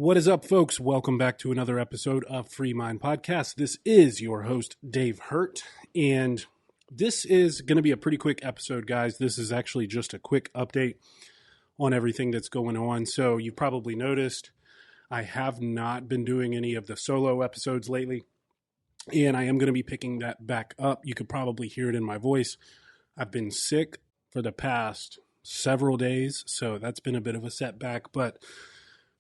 What is up, folks? Welcome back to another episode of Free Mind Podcast. This is your host, Dave Hurt, and this is going to be a pretty quick episode, guys. This is actually just a quick update on everything that's going on. So you probably noticed I have not been doing any of the solo episodes lately, and I am going to be picking that back up. You could probably hear it in my voice. I've been sick for the past several days, so that's been a bit of a setback, but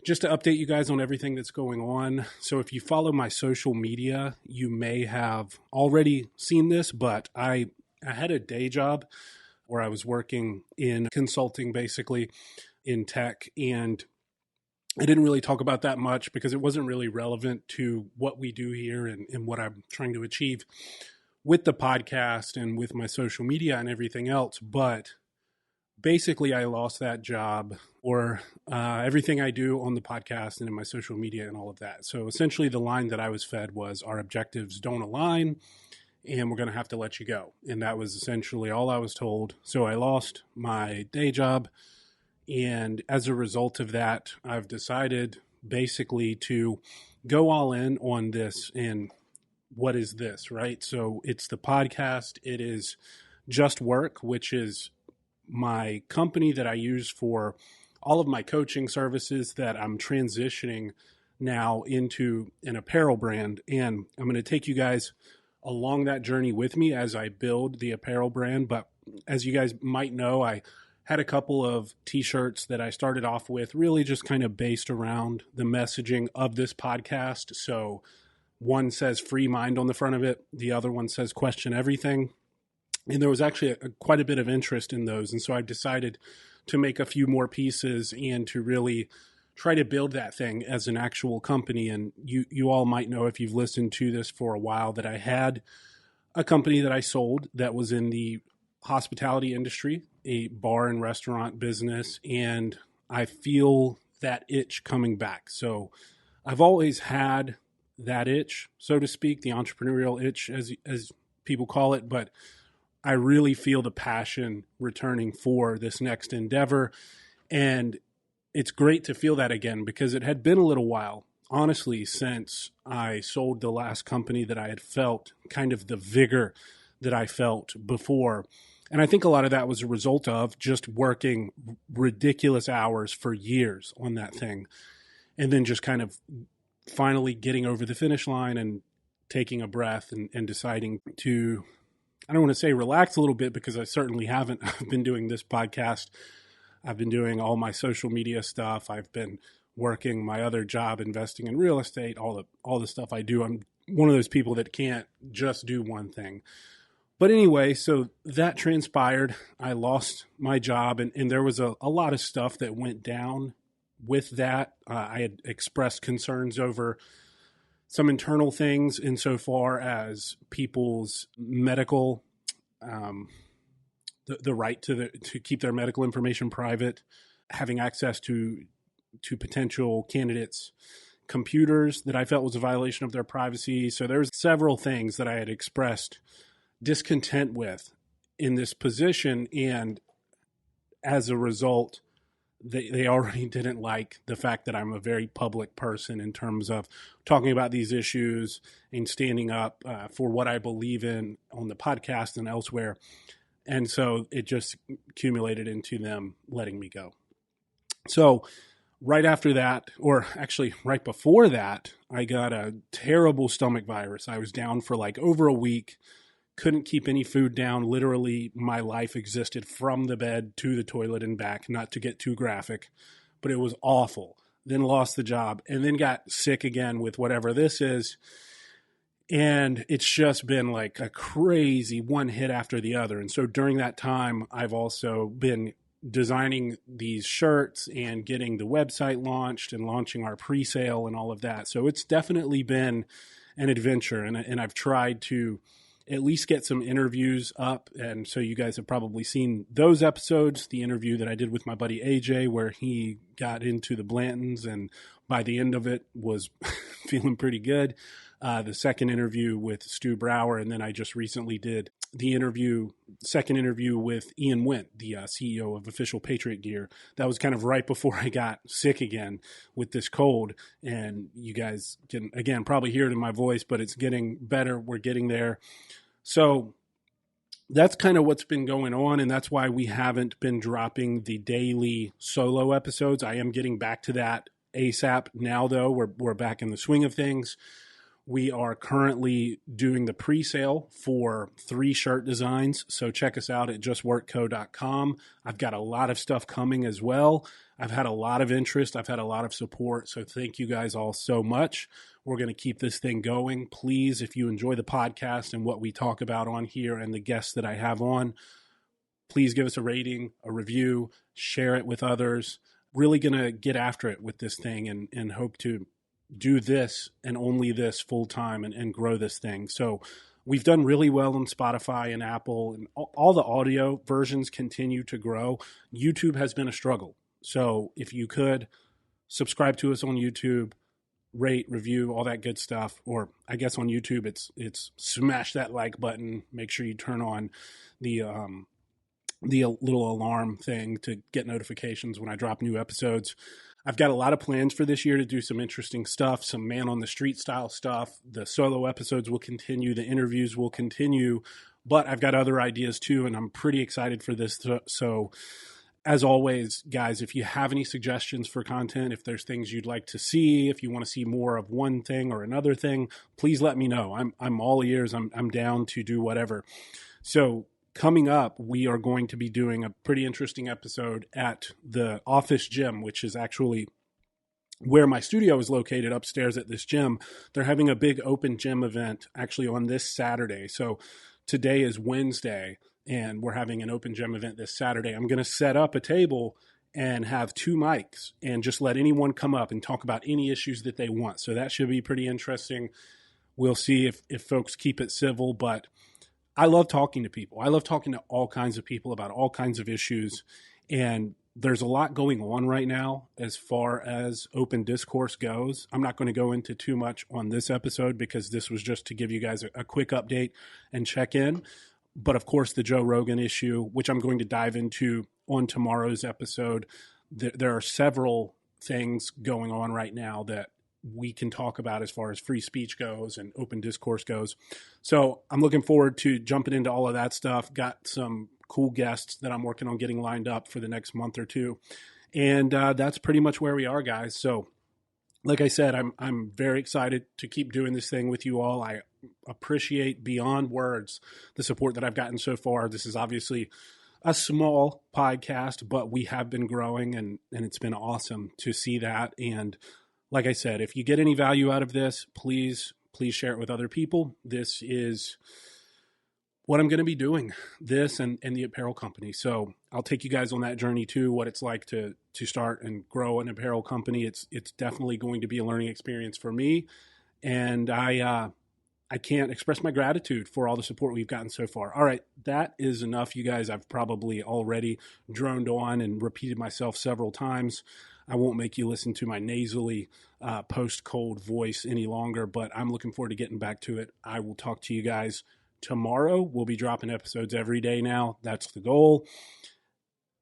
just to update you guys on everything that's going on. So if you follow my social media, you may have already seen this, but I had a day job where I was working in consulting, basically in tech, and I didn't really talk about that much because it wasn't really relevant to what we do here and what I'm trying to achieve with the podcast and with my social media and everything else. But basically, I lost that job or everything I do on the podcast and in my social media and all of that. So essentially, the line that I was fed was our objectives don't align and we're going to have to let you go. And that was essentially all I was told. So I lost my day job. And as a result of that, I've decided basically to go all in on this. And what is this, right? So it's the podcast. It is Just Work, which is my company that I use for all of my coaching services that I'm transitioning now into an apparel brand. And I'm going to take you guys along that journey with me as I build the apparel brand. But as you guys might know, I had a couple of t-shirts that I started off with, really just kind of based around the messaging of this podcast. So one says free mind on the front of it. The other one says question everything. And there was actually quite a bit of interest in those. And so I decided to make a few more pieces and to really try to build that thing as an actual company. And you all might know, if you've listened to this for a while, that I had a company that I sold that was in the hospitality industry, a bar and restaurant business. And I feel that itch coming back. So I've always had that itch, so to speak, the entrepreneurial itch, as people call it. But I really feel the passion returning for this next endeavor. And it's great to feel that again, because it had been a little while, honestly, since I sold the last company that I had felt kind of the vigor that I felt before. And I think a lot of that was a result of just working ridiculous hours for years on that thing. And then just kind of finally getting over the finish line and taking a breath and deciding to, I don't want to say relax a little bit, because I certainly haven't. I've been doing this podcast. I've been doing all my social media stuff. I've been working my other job, investing in real estate, all the stuff I do. I'm one of those people that can't just do one thing. But anyway, so that transpired. I lost my job, and there was a lot of stuff that went down with that. I had expressed concerns over some internal things insofar as people's medical, the right to keep their medical information private, having access to potential candidates' computers that I felt was a violation of their privacy. So there's several things that I had expressed discontent with in this position, and as a result, they already didn't like the fact that I'm a very public person in terms of talking about these issues and standing up for what I believe in on the podcast and elsewhere. And so it just accumulated into them letting me go. So right after that, or actually right before that, I got a terrible stomach virus. I was down for like over a week. Couldn't keep any food down. Literally, my life existed from the bed to the toilet and back, not to get too graphic, but it was awful. Then lost the job and then got sick again with whatever this is. And it's just been like a crazy one hit after the other. And so during that time, I've also been designing these shirts and getting the website launched and launching our pre-sale and all of that. So it's definitely been an adventure. And I've tried to at least get some interviews up. And so you guys have probably seen those episodes, the interview that I did with my buddy AJ, where he got into the Blantons and by the end of it was feeling pretty good. The second interview with Stu Brower, and then I just recently did the second interview with Ian Wint, the CEO of Official Patriot Gear. That was kind of right before I got sick again with this cold. And you guys can, again, probably hear it in my voice, but it's getting better. We're getting there. So that's kind of what's been going on. And that's why we haven't been dropping the daily solo episodes. I am getting back to that ASAP now, though. We're back in the swing of things. We are currently doing the pre-sale for 3 shirt designs. So check us out at justworkco.com. I've got a lot of stuff coming as well. I've had a lot of interest. I've had a lot of support. So thank you guys all so much. We're going to keep this thing going. Please, if you enjoy the podcast and what we talk about on here and the guests that I have on, please give us a rating, a review, share it with others. Really going to get after it with this thing and hope to do this and only this full time and grow this thing. So we've done really well on Spotify and Apple, and all the audio versions continue to grow. YouTube has been a struggle. So if you could subscribe to us on YouTube, rate, review, all that good stuff, or I guess on YouTube, it's smash that like button. Make sure you turn on the little alarm thing to get notifications when I drop new episodes. I've got a lot of plans for this year to do some interesting stuff, some man on the street style stuff. The solo episodes will continue. The interviews will continue, but I've got other ideas too, and I'm pretty excited for this. So as always, guys, if you have any suggestions for content, if there's things you'd like to see, if you want to see more of one thing or another thing, please let me know. I'm all ears. I'm down to do whatever. So coming up, we are going to be doing a pretty interesting episode at the office gym, which is actually where my studio is located, upstairs at this gym. They're having a big open gym event actually on this Saturday. So today is Wednesday, and we're having an open gym event this Saturday. I'm going to set up a table and have 2 mics and just let anyone come up and talk about any issues that they want. So that should be pretty interesting. We'll see if folks keep it civil, but I love talking to people. I love talking to all kinds of people about all kinds of issues. And there's a lot going on right now as far as open discourse goes. I'm not going to go into too much on this episode because this was just to give you guys a quick update and check in. But of course, the Joe Rogan issue, which I'm going to dive into on tomorrow's episode, there are several things going on right now that we can talk about as far as free speech goes and open discourse goes. So I'm looking forward to jumping into all of that stuff. Got some cool guests that I'm working on getting lined up for the next month or two. And that's pretty much where we are, guys. So like I said, I'm very excited to keep doing this thing with you all. I appreciate beyond words the support that I've gotten so far. This is obviously a small podcast, but we have been growing, and it's been awesome to see that. And like I said, if you get any value out of this, please share it with other people. This is what I'm going to be doing, this and the apparel company. So I'll take you guys on that journey too, what it's like to start and grow an apparel company. It's definitely going to be a learning experience for me. And I can't express my gratitude for all the support we've gotten so far. All right, that is enough, you guys. I've probably already droned on and repeated myself several times. I won't make you listen to my nasally post-cold voice any longer, but I'm looking forward to getting back to it. I will talk to you guys tomorrow. We'll be dropping episodes every day now. That's the goal.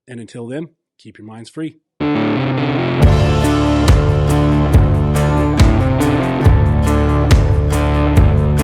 And until then, keep your minds free.